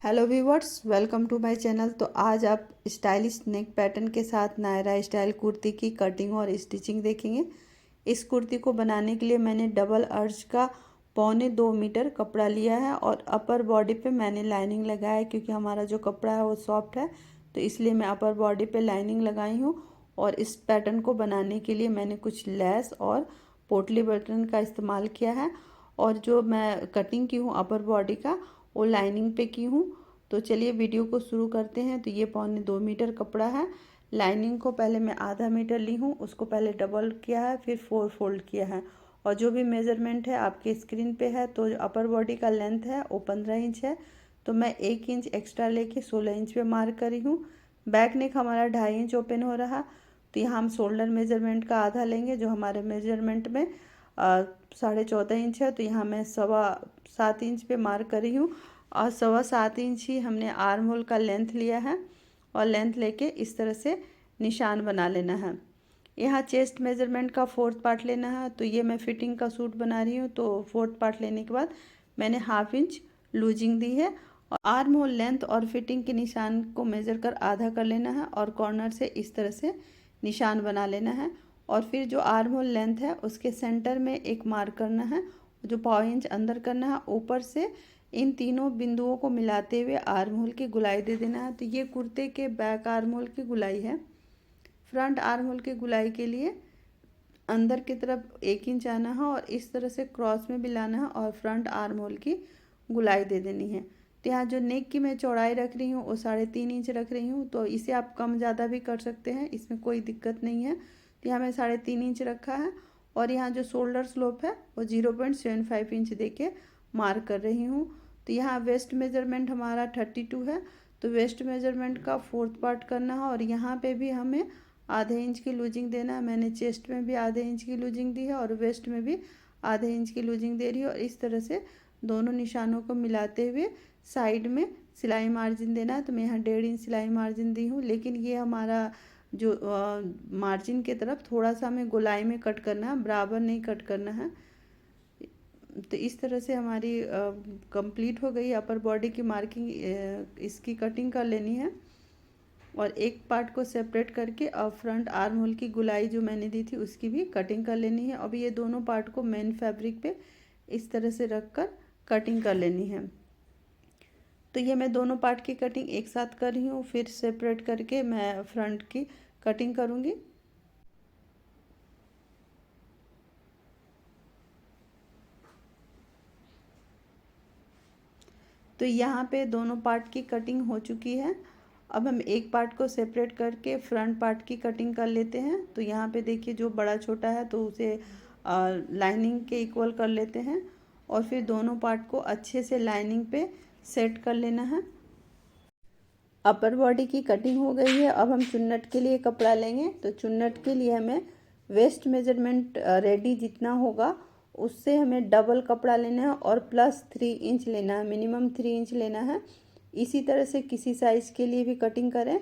Hello viewers, welcome to my channel. तो आज आप स्टाइलिश नेक पैटर्न के साथ नायरा स्टाइल कुर्ती की कटिंग और स्टिचिंग देखेंगे। इस कुर्ती को बनाने के लिए मैंने डबल अर्ज का 1.25 मीटर कपड़ा लिया है और अपर बॉडी पे मैंने लाइनिंग लगाया है, क्योंकि हमारा जो कपड़ा है वो सॉफ्ट है, तो इसलिए मैं अपर बॉडी पे लाइनिंग लगाई हूँ। और इस पैटर्न को बनाने के लिए मैंने कुछ लेस और पोटली बटन का इस्तेमाल किया है। और जो मैं कटिंग की हूँ अपर बॉडी का, वो लाइनिंग पे की हूँ। तो चलिए वीडियो को शुरू करते हैं। तो ये 1.25 मीटर कपड़ा है। लाइनिंग को पहले मैं आधा मीटर ली हूँ, उसको पहले डबल किया है, फिर 4 फोल्ड किया है। और जो भी मेज़रमेंट है आपके स्क्रीन पे है। तो अपर बॉडी का लेंथ है वो 15 इंच है, तो मैं 1 इंच एक्स्ट्रा लेके 16 इंच पे मार्क करी हूँ। बैक नेक हमारा 2.5 इंच ओपन हो रहा, तो यहाँ हम शोल्डर मेजरमेंट का आधा लेंगे, जो हमारे मेजरमेंट में 14.5 इंच है। तो यहाँ मैं 7.25 इंच पे मार्क करी हूँ और 7.25 इंच ही हमने आर्म होल का लेंथ लिया है। और लेंथ लेके इस तरह से निशान बना लेना है। यहाँ चेस्ट मेजरमेंट का 4th पार्ट लेना है। तो ये मैं फिटिंग का सूट बना रही हूँ, तो 4th पार्ट लेने के बाद मैंने 1/2 इंच लूजिंग दी है। और आर्म होल लेंथ और फिटिंग के निशान को मेज़र कर आधा कर लेना है और कॉर्नर से इस तरह से निशान बना लेना है। और फिर जो आर्म होल लेंथ है उसके सेंटर में एक मार्क करना है, जो 1/4 इंच अंदर करना है। ऊपर से इन तीनों बिंदुओं को मिलाते हुए आर्म होल की गुलाई दे देना है। तो ये कुर्ते के बैक आर्म होल की गुलाई है। फ्रंट आर्म होल की गुलाई के लिए अंदर की तरफ 1 इंच आना है और इस तरह से क्रॉस में भी लाना है और फ्रंट आर्म होल की गुलाई दे देनी है। तो यहाँ जो नेक की मैं चौड़ाई रख रही हूँ वो 3.5 इंच रख रही हूँ। तो इसे आप कम ज़्यादा भी कर सकते हैं, इसमें कोई दिक्कत नहीं है। तो यहाँ मैं 3.5 इंच रखा है। और यहाँ जो शोल्डर स्लोप है वो 0.75 इंच दे के मार्क कर रही हूँ। तो यहाँ वेस्ट मेजरमेंट हमारा 32 है, तो वेस्ट मेजरमेंट का 4th पार्ट करना है। और यहाँ पे भी हमें आधे इंच की लूजिंग देना है। मैंने चेस्ट में भी आधे इंच की लूजिंग दी है और वेस्ट में भी आधे इंच की लूजिंग दे रही है। और इस तरह से दोनों निशानों को मिलाते हुए साइड में सिलाई मार्जिन देना है। तो मैं यहाँ 1.5 इंच सिलाई मार्जिन दी हूँ, लेकिन ये हमारा जो मार्जिन की तरफ थोड़ा सा हमें गोलाई में कट करना है, बराबर नहीं कट करना है। तो इस तरह से हमारी कंप्लीट हो गई अपर बॉडी की मार्किंग। इसकी कटिंग कर लेनी है और एक पार्ट को सेपरेट करके अब फ्रंट आर्म होल की गुलाई जो मैंने दी थी उसकी भी कटिंग कर लेनी है। अब ये दोनों पार्ट को मेन फैब्रिक पे इस तरह से रख कर कटिंग कर लेनी है। तो ये मैं दोनों पार्ट की कटिंग एक साथ कर रही हूँ, फिर सेपरेट करके मैं फ्रंट की कटिंग करूँगी। तो यहाँ पे दोनों पार्ट की कटिंग हो चुकी है। अब हम एक पार्ट को सेपरेट करके फ्रंट पार्ट की कटिंग कर लेते हैं। तो यहाँ पे देखिए जो बड़ा छोटा है तो उसे लाइनिंग के इक्वल कर लेते हैं और फिर दोनों पार्ट को अच्छे से लाइनिंग पे सेट कर लेना है। अपर बॉडी की कटिंग हो गई है। अब हम चुन्नट के लिए कपड़ा लेंगे। तो चुन्नट के लिए हमें वेस्ट मेजरमेंट रेडी जितना होगा उससे हमें डबल कपड़ा लेना है और प्लस 3 इंच लेना है, मिनिमम 3 इंच लेना है। इसी तरह से किसी साइज़ के लिए भी कटिंग करें,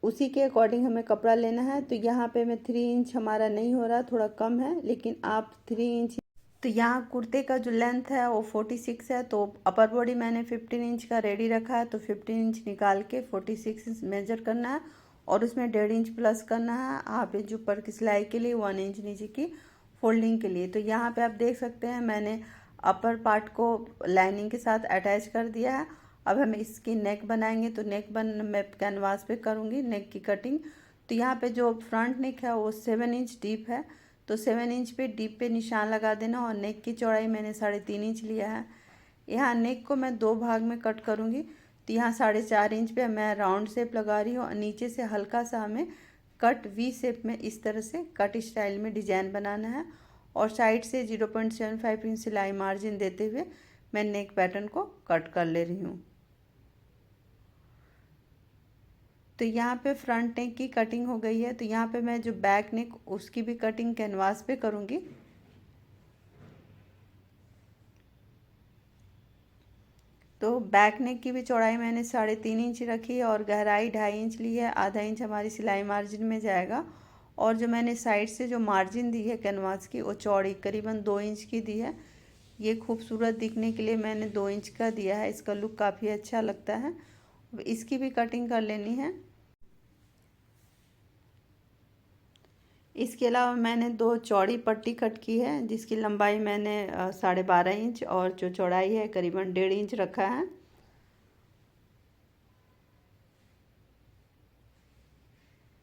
उसी के अकॉर्डिंग हमें कपड़ा लेना है। तो यहाँ पे मैं 3 इंच हमारा नहीं हो रहा, थोड़ा कम है, लेकिन आप 3 इंच। तो यहाँ कुर्ते का जो लेंथ है वो 46 है। तो अपर बॉडी मैंने 15 इंच का रेडी रखा है, तो 15 इंच निकाल के 46 इंच मेजर करना है और उसमें 1.5 इंच प्लस करना है हाफ इंच ऊपर की सिलाई के लिए, 1 इंच नीचे की फोल्डिंग के लिए। तो यहाँ पे आप देख सकते हैं मैंने अपर पार्ट को लाइनिंग के साथ अटैच कर दिया है। अब हम इसकी नेक बनाएंगे। तो नेक मैं कैनवास पे करूँगी नेक की कटिंग। तो यहाँ पे जो फ्रंट नेक है वो 7 इंच डीप है, तो 7 इंच पे डीप पे निशान लगा देना। और नेक की चौड़ाई मैंने 3.5 इंच लिया है। यहाँ नेक को मैं 2 भाग में कट करूँगी। तो यहाँ 4.5 इंच पे मैं राउंड शेप लगा रही हूँ और नीचे से हल्का सा हमें कट वी शेप में इस तरह से कट स्टाइल में डिजाइन बनाना है। और साइड से 0.75 इंच सिलाई मार्जिन देते हुए मैं नेक पैटर्न को कट कर ले रही हूँ। तो यहाँ पे फ्रंट नेक की कटिंग हो गई है। तो यहाँ पे मैं जो बैक नेक उसकी भी कटिंग कैनवास पे करूँगी। तो बैक नेक की भी चौड़ाई मैंने 3.5 इंच रखी है और गहराई 2.5 इंच ली है। आधा इंच हमारी सिलाई मार्जिन में जाएगा। और जो मैंने साइड से जो मार्जिन दी है कैनवास की वो चौड़ी करीबन 2 इंच की दी है। ये खूबसूरत दिखने के लिए मैंने 2 इंच का दिया है, इसका लुक काफ़ी अच्छा लगता है। अब इसकी भी कटिंग कर लेनी है। इसके अलावा मैंने 2 चौड़ी पट्टी कट की है, जिसकी लंबाई मैंने 12.5 इंच और जो चौड़ाई है करीबन 1.5 इंच रखा है।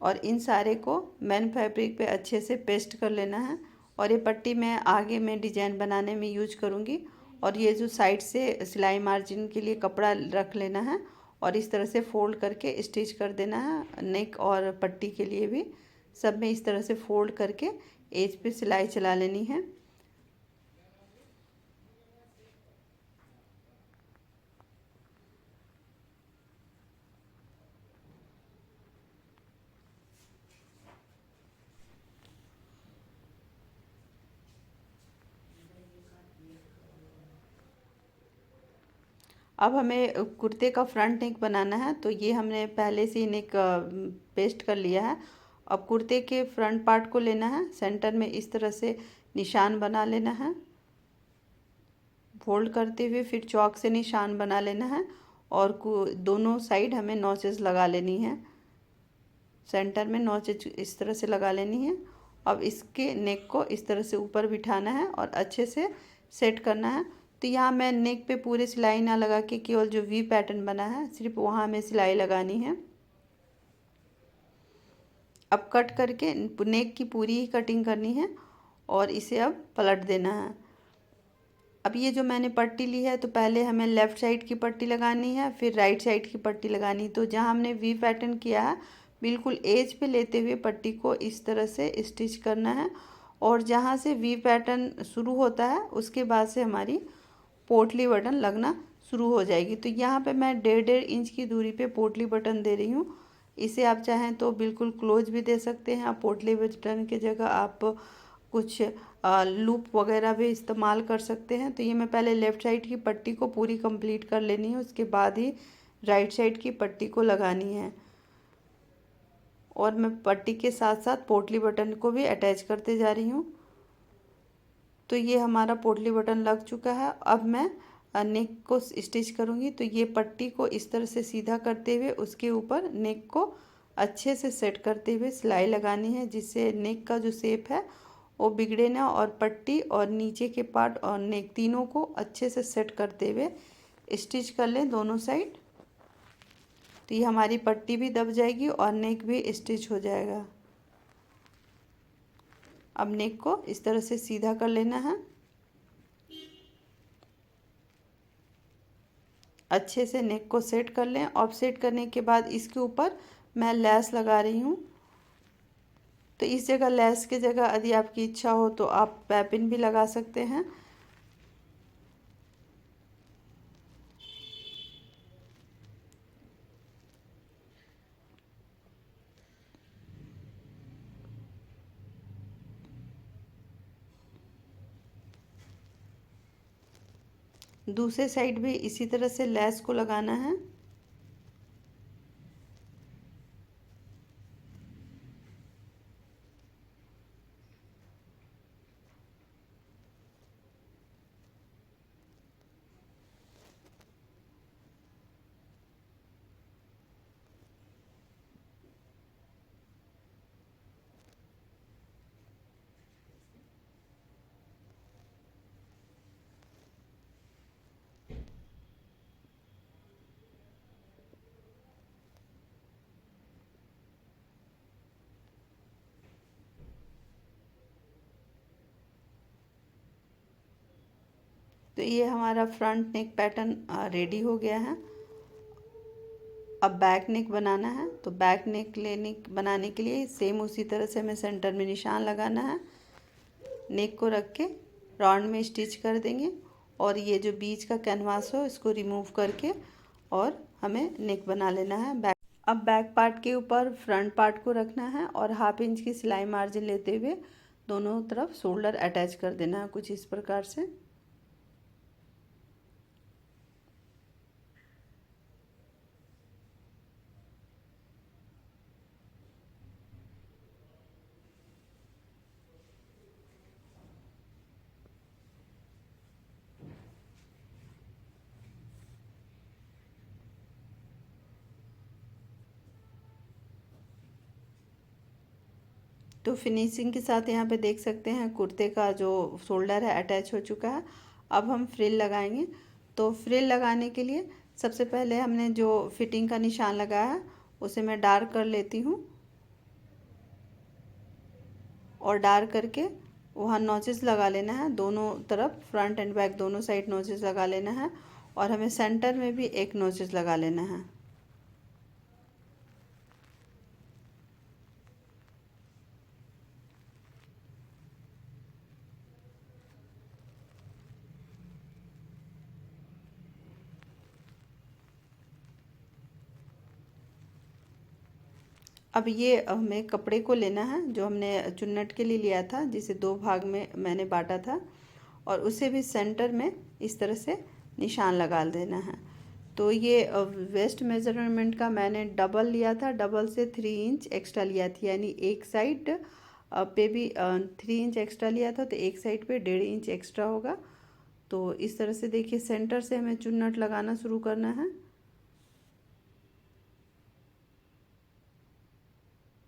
और इन सारे को मैन फैब्रिक पे अच्छे से पेस्ट कर लेना है। और ये पट्टी मैं आगे में डिजाइन बनाने में यूज करूँगी। और ये जो साइड से सिलाई मार्जिन के लिए कपड़ा रख लेना है और इस तरह से फोल्ड करके स्टिच कर देना है। नेक और पट्टी के लिए भी सब में इस तरह से फोल्ड करके एज पे सिलाई चला लेनी है। अब हमें कुर्ते का फ्रंट नेक बनाना है, तो ये हमने पहले से ही नेक पेस्ट कर लिया है। अब कुर्ते के फ्रंट पार्ट को लेना है, सेंटर में इस तरह से निशान बना लेना है। फोल्ड करते हुए फिर चौक से निशान बना लेना है और दोनों साइड हमें नॉचेस लगा लेनी है। सेंटर में नॉचेस इस तरह से लगा लेनी है। अब इसके नेक को इस तरह से ऊपर बिठाना है और अच्छे से सेट करना है। तो यहाँ मैं नेक पे पूरे सिलाई ना लगा के केवल जो वी पैटर्न बना है सिर्फ वहाँ में सिलाई लगानी है। अब कट करके नेक की पूरी ही कटिंग करनी है और इसे अब पलट देना है। अब ये जो मैंने पट्टी ली है, तो पहले हमें लेफ़्ट साइड की पट्टी लगानी है, फिर राइट साइड की पट्टी लगानी है। तो जहाँ हमने वी पैटर्न किया है बिल्कुल एज पे लेते हुए पट्टी को इस तरह से स्टिच करना है। और जहाँ से वी पैटर्न शुरू होता है उसके बाद से हमारी पोटली बटन लगना शुरू हो जाएगी। तो यहाँ पे मैं 1.5 इंच की दूरी पे पोटली बटन दे रही हूँ। इसे आप चाहें तो बिल्कुल क्लोज भी दे सकते हैं। आप पोटली बटन की जगह आप कुछ लूप वगैरह भी इस्तेमाल कर सकते हैं। तो ये मैं पहले लेफ़्ट साइड की पट्टी को पूरी कंप्लीट कर लेनी है, उसके बाद ही राइट साइड की पट्टी को लगानी है। और मैं पट्टी के साथ साथ पोटली बटन को भी अटैच करते जा रही हूँ। तो ये हमारा पोटली बटन लग चुका है। अब मैं नेक को स्टिच करूँगी। तो ये पट्टी को इस तरह से सीधा करते हुए उसके ऊपर नेक को अच्छे से सेट करते हुए सिलाई लगानी है, जिससे नेक का जो शेप है वो बिगड़े ना। और पट्टी और नीचे के पार्ट और नेक तीनों को अच्छे से सेट करते हुए स्टिच कर लें दोनों साइड। तो ये हमारी पट्टी भी दब जाएगी और नेक भी स्टिच हो जाएगा। अब नेक को इस तरह से सीधा कर लेना है। अच्छे से नेक को सेट कर लें। और सेट करने के बाद इसके ऊपर मैं लेस लगा रही हूँ। तो इस जगह लेस की जगह यदि आपकी इच्छा हो तो आप पैपिन भी लगा सकते हैं। दूसरे साइड भी इसी तरह से लेस को लगाना है। तो ये हमारा फ्रंट नेक पैटर्न रेडी हो गया है। अब बैक नेक बनाना है। तो बैक नेक बनाने के लिए सेम उसी तरह से हमें सेंटर में निशान लगाना है। नेक को रख के राउंड में स्टिच कर देंगे और ये जो बीच का कैनवास हो इसको रिमूव करके और हमें नेक बना लेना है। अब बैक पार्ट के ऊपर फ्रंट पार्ट को रखना है और 1/2 इंच की सिलाई मार्जिन लेते हुए दोनों तरफ शोल्डर अटैच कर देना है कुछ इस प्रकार से। तो फिनिशिंग के साथ यहाँ पे देख सकते हैं कुर्ते का जो शोल्डर है अटैच हो चुका है। अब हम फ्रिल लगाएंगे। तो फ्रिल लगाने के लिए सबसे पहले हमने जो फिटिंग का निशान लगाया है उसे मैं डार्क कर लेती हूँ, और डार्क करके वहाँ नॉचेस लगा लेना है। दोनों तरफ फ्रंट एंड बैक दोनों साइड नॉचेस लगा लेना है, और हमें सेंटर में भी एक नॉचेस लगा लेना है। अब ये हमें कपड़े को लेना है जो हमने चुन्नट के लिए लिया था, जिसे दो भाग में मैंने बांटा था, और उसे भी सेंटर में इस तरह से निशान लगा देना है। तो ये वेस्ट मेजरमेंट का मैंने डबल लिया था, डबल से 3 इंच एक्स्ट्रा लिया था, यानी एक साइड पे भी 3 इंच एक्स्ट्रा लिया था, तो एक साइड पे 1.5 इंच एक्स्ट्रा होगा। तो इस तरह से देखिए सेंटर से हमें चुन्नट लगाना शुरू करना है,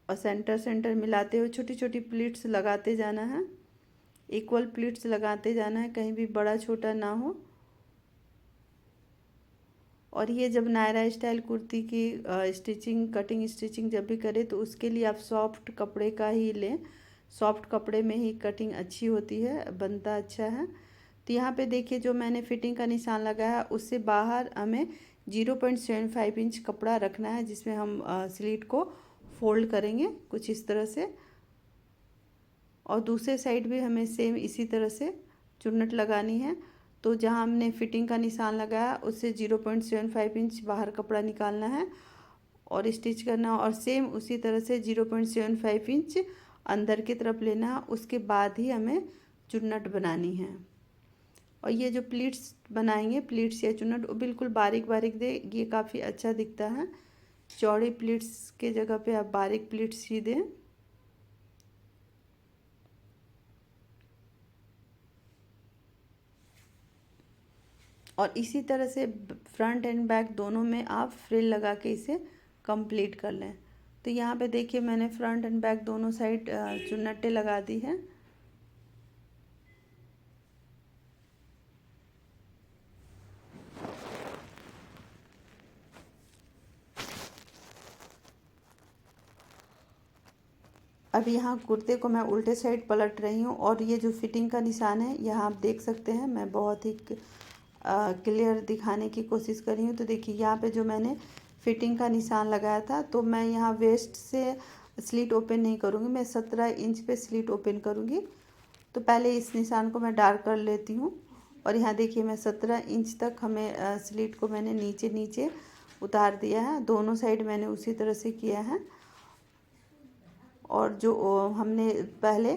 और सेंटर सेंटर मिलाते हुए छोटी छोटी प्लीट्स लगाते जाना है। इक्वल प्लीट्स लगाते जाना है, कहीं भी बड़ा छोटा ना हो। और ये जब नायरा स्टाइल कुर्ती की स्टिचिंग कटिंग स्टिचिंग जब भी करें तो उसके लिए आप सॉफ्ट कपड़े का ही लें। सॉफ्ट कपड़े में ही कटिंग अच्छी होती है, बनता अच्छा है। तो यहाँ पे देखिए जो मैंने फिटिंग का निशान लगाया उससे बाहर हमें 0.75 इंच कपड़ा रखना है, जिसमें हम स्लीट को फोल्ड करेंगे कुछ इस तरह से। और दूसरे साइड भी हमें सेम इसी तरह से चुन्नट लगानी है। तो जहाँ हमने फिटिंग का निशान लगाया उससे 0.75 इंच बाहर कपड़ा निकालना है और स्टिच करना, और सेम उसी तरह से 0.75 इंच अंदर की तरफ लेना है। उसके बाद ही हमें चुन्नट बनानी है। और ये जो प्लीट्स बनाएंगे, प्लीट्स या चुन्नट, वो बिल्कुल बारीक बारीक दे, ये काफ़ी अच्छा दिखता है। चौड़ी प्लीट्स के जगह पे आप बारीक प्लीट्स ही दें। और इसी तरह से फ्रंट एंड बैक दोनों में आप फ्रिल लगा के इसे कंप्लीट कर लें। तो यहाँ पे देखिए मैंने फ्रंट एंड बैक दोनों साइड चुन्नटें लगा दी हैं। अब यहाँ कुर्ते को मैं उल्टे साइड पलट रही हूँ, और ये जो फिटिंग का निशान है यहाँ आप देख सकते हैं, मैं बहुत ही क्लियर दिखाने की कोशिश कर रही हूँ। तो देखिए यहाँ पे जो मैंने फिटिंग का निशान लगाया था, तो मैं यहाँ वेस्ट से स्लीट ओपन नहीं करूँगी, मैं 17 इंच पे स्लीट ओपन करूँगी। तो पहले इस निशान को मैं डार्क कर लेती हूँ, और यहाँ देखिए मैं 17 इंच तक हमें स्लीट को मैंने नीचे नीचे उतार दिया है। दोनों साइड मैंने उसी तरह से किया है। और जो हमने पहले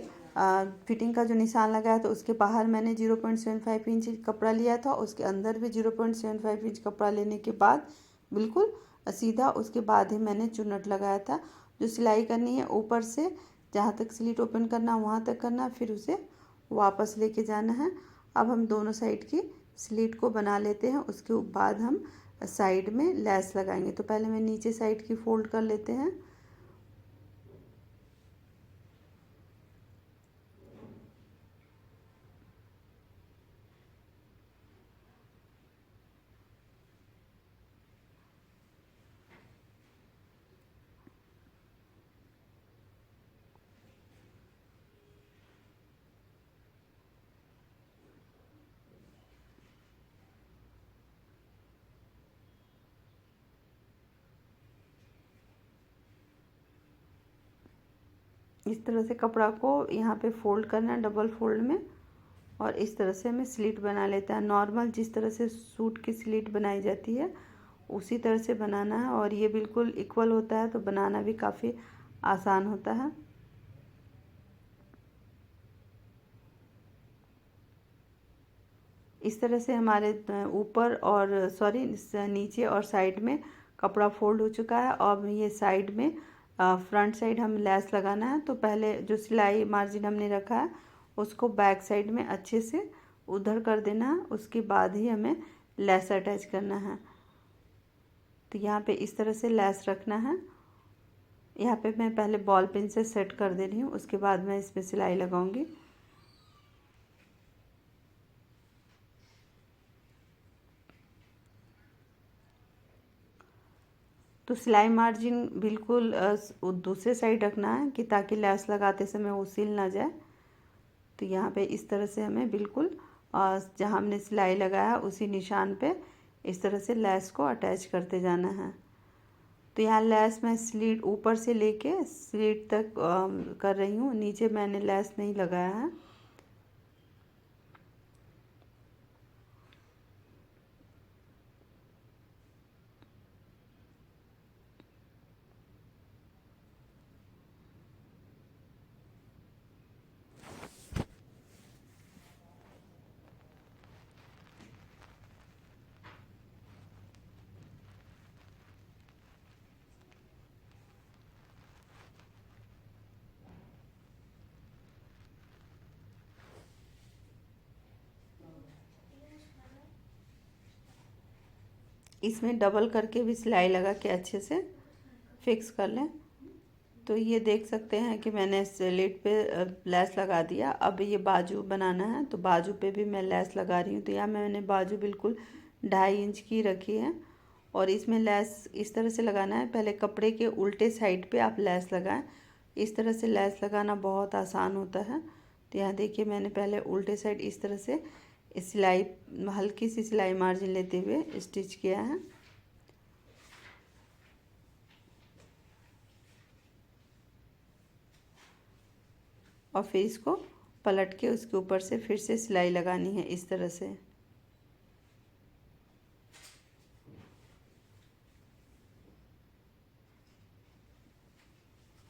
फिटिंग का जो निशान लगाया था उसके बाहर मैंने 0.75 इंच कपड़ा लिया था, उसके अंदर भी 0.75 इंच कपड़ा लेने के बाद बिल्कुल सीधा उसके बाद ही मैंने चुन्नट लगाया था। जो सिलाई करनी है ऊपर से जहाँ तक स्लीट ओपन करना वहाँ तक करना, फिर उसे वापस लेके जाना है। अब हम दोनों साइड की स्लीट को बना लेते हैं, उसके बाद हम साइड में लेस लगाएंगे। तो पहले मैं नीचे साइड की फोल्ड कर लेते हैं। इस तरह से कपड़ा को यहाँ पे फोल्ड करना है डबल फोल्ड में, और इस तरह से हमें स्लीट बना लेता है। नॉर्मल जिस तरह से सूट की स्लीट बनाई जाती है उसी तरह से बनाना है, और ये बिल्कुल इक्वल होता है तो बनाना भी काफ़ी आसान होता है। इस तरह से हमारे ऊपर और नीचे और साइड में कपड़ा फोल्ड हो चुका है। अब ये साइड में फ्रंट साइड हम लेस लगाना है। तो पहले जो सिलाई मार्जिन हमने रखा है उसको बैक साइड में अच्छे से उधर कर देना है, उसके बाद ही हमें लेस अटैच करना है। तो यहाँ पे इस तरह से लेस रखना है। यहाँ पे मैं पहले बॉल पिन से सेट कर दे रही हूँ, उसके बाद मैं इस पर सिलाई लगाऊंगी। तो सिलाई मार्जिन बिल्कुल दूसरे साइड रखना है कि ताकि लैस लगाते समय वो सिल ना जाए। तो यहाँ पे इस तरह से हमें बिल्कुल जहाँ हमने सिलाई लगाया उसी निशान पे इस तरह से लैस को अटैच करते जाना है। तो यहाँ लैस मैं स्लीट ऊपर से लेके स्लीट तक कर रही हूँ, नीचे मैंने लैस नहीं लगाया है। इसमें डबल करके भी सिलाई लगा के अच्छे से फिक्स कर लें। तो ये देख सकते हैं कि मैंने स्लीट पे लैस लगा दिया। अब ये बाजू बनाना है, तो बाजू पे भी मैं लैस लगा रही हूँ। तो यहाँ मैंने बाजू बिल्कुल 2.5 इंच की रखी है और इसमें लैस इस तरह से लगाना है। पहले कपड़े के उल्टे साइड पे आप लैस लगाएं। इस तरह से लैस लगाना बहुत आसान होता है। तो यहाँ देखिए मैंने पहले उल्टे साइड इस तरह से सिलाई हल्की सी सिलाई मार्जिन लेते हुए स्टिच किया है। और फिर इसको पलट के उसके ऊपर से फिर से सिलाई लगानी है इस तरह से।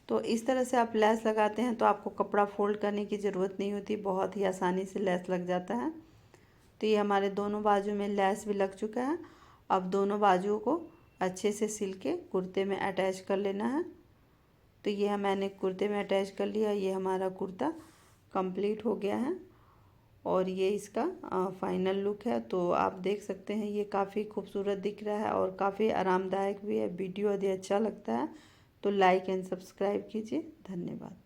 तो इस तरह से आप लैस लगाते हैं तो आपको कपड़ा फोल्ड करने की ज़रूरत नहीं होती, बहुत ही आसानी से लैस लग जाता है। तो ये हमारे दोनों बाजू में लैस भी लग चुका है। अब दोनों बाजुओं को अच्छे से सिल के कुर्ते में अटैच कर लेना है। तो ये मैंने कुर्ते में अटैच कर लिया। ये हमारा कुर्ता कंप्लीट हो गया है और ये इसका फाइनल लुक है। तो आप देख सकते हैं ये काफ़ी खूबसूरत दिख रहा है और काफ़ी आरामदायक भी है। वीडियो यदि अच्छा लगता है तो लाइक एंड सब्सक्राइब कीजिए। धन्यवाद।